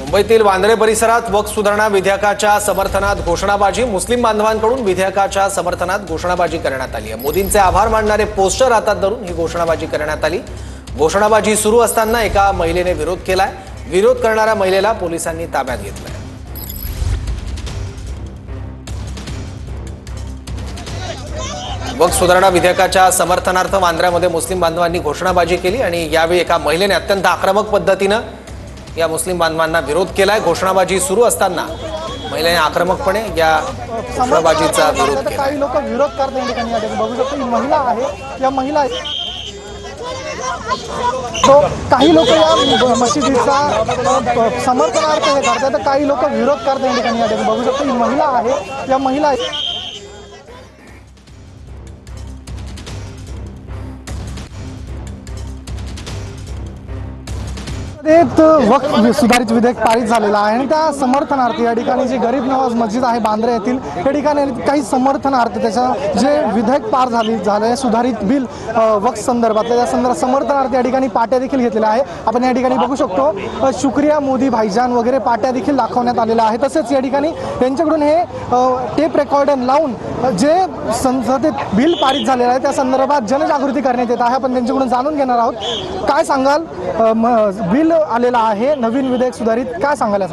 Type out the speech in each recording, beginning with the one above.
मुंबईतील वांद्रे परिसरात वक्फ सुधारणा विधेयकाच्या समर्थनात घोषणाबाजी। मुस्लिम बांधवांकडून विधेयकाच्या समर्थनात घोषणाबाजी करण्यात आली आहे। मोदींचे आभार मानणारे पोस्टर हातात धरून ही घोषणाबाजी करण्यात आली। घोषणाबाजी सुरू असताना एका महिलेने विरोध केलाय। विरोध करणाऱ्या महिलेला पोलिसांनी ताब्यात घेतलंय। वक्फ सुधारणा विधेयकाच्या समर्थनार्थ वांद्र्यामध्ये मुस्लिम बांधवांनी घोषणाबाजी केली आणि यावेळी एका महिलेने अत्यंत आक्रमक पद्धतीने या मुस्लिम बांधवांना विरोध केलाय। घोषणाबाजी सुरू असताना महिलेने आक्रमकपणे या घोषणाबाजीचा विरोध केला। काही लोक विरोध करतात ठिकाणी बघू शकतो ही महिला आहे। या महिला तो काही लोक या मशिदीचा समर्थनार्थ हे करतात, तर काही लोक विरोध करतात ठिकाणी बघू शकतो ही महिला आहे। या महिला वक्फ सुधारित विधेयक पारित झालेला आहे आणि त्या समर्थनार्थ या ठिकाणी जी गरीब नवाज मस्जिद आहे बांद्रा येथील या ठिकाणी काही समर्थनार्थ त्याच्या जे विधेयक पार झाले सुधारित बिल वक्फ संदर्भातल्या त्या समर्थनार्थ या ठिकाणी पाट्या देखील घेतलेल्या आहे। आपण या ठिकाणी बघू शकतो शुक्रिया मोदी भाईजान वगैरे पाट्या देखील दाखवण्यात आलेल्या आहे। तसेच या ठिकाणी त्यांच्याकडून हे टेप रेकॉर्डर लावून जे संसदेत बिल पारित झालेलं आहे त्या संदर्भात जनजागृती करण्यात येत आहे। आपण त्यांच्याकडून जाणून घेणार आहोत। काय सांगाल, बिल आलेला आहे नवीन विधेयक सुधारित, काय सांगायला?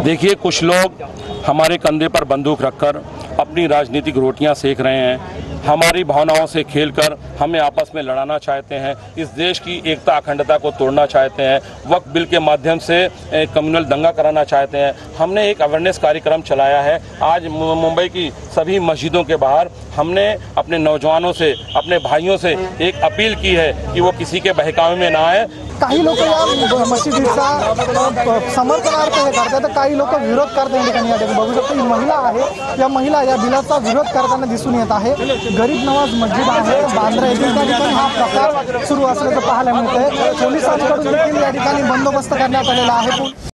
देखिए, कुछ लोग हमारे कंधे पर बंदूक रखकर अपनी राजनीतिक रोटियां सेक रहे हैं। हमारी भावनाओं से खेलकर हमें आपस में लड़ाना चाहते हैं। इस देश की एकता अखंडता को तोड़ना चाहते हैं। वक्फ बिल के माध्यम से कम्युनल दंगा कराना चाहते हैं। हमने एक अवेयरनेस कार्यक्रम चलाया है। आज मुंबई की सभी मस्जिदों के बाहर हमने अपने नौजवानों से, अपने भाइयों से एक अपील की है कि वो किसी के बहकावे में ना आए। काही लोक या मशिदीचा समर्थनार्थ हे करतात, तर काही लोक विरोध करतात ठिकाणी बघू शकतो ही महिला आहे। या महिला या बिलाचा विरोध करताना दिसून येत आहे। गरीब नवाज मस्जिद आहे बांद्रा येथील त्या ठिकाणी हा प्रकार सुरू असल्याचं पाहायला मिळतंय। पोलिसांकडून देखील या ठिकाणी बंदोबस्त करण्यात आलेला आहे।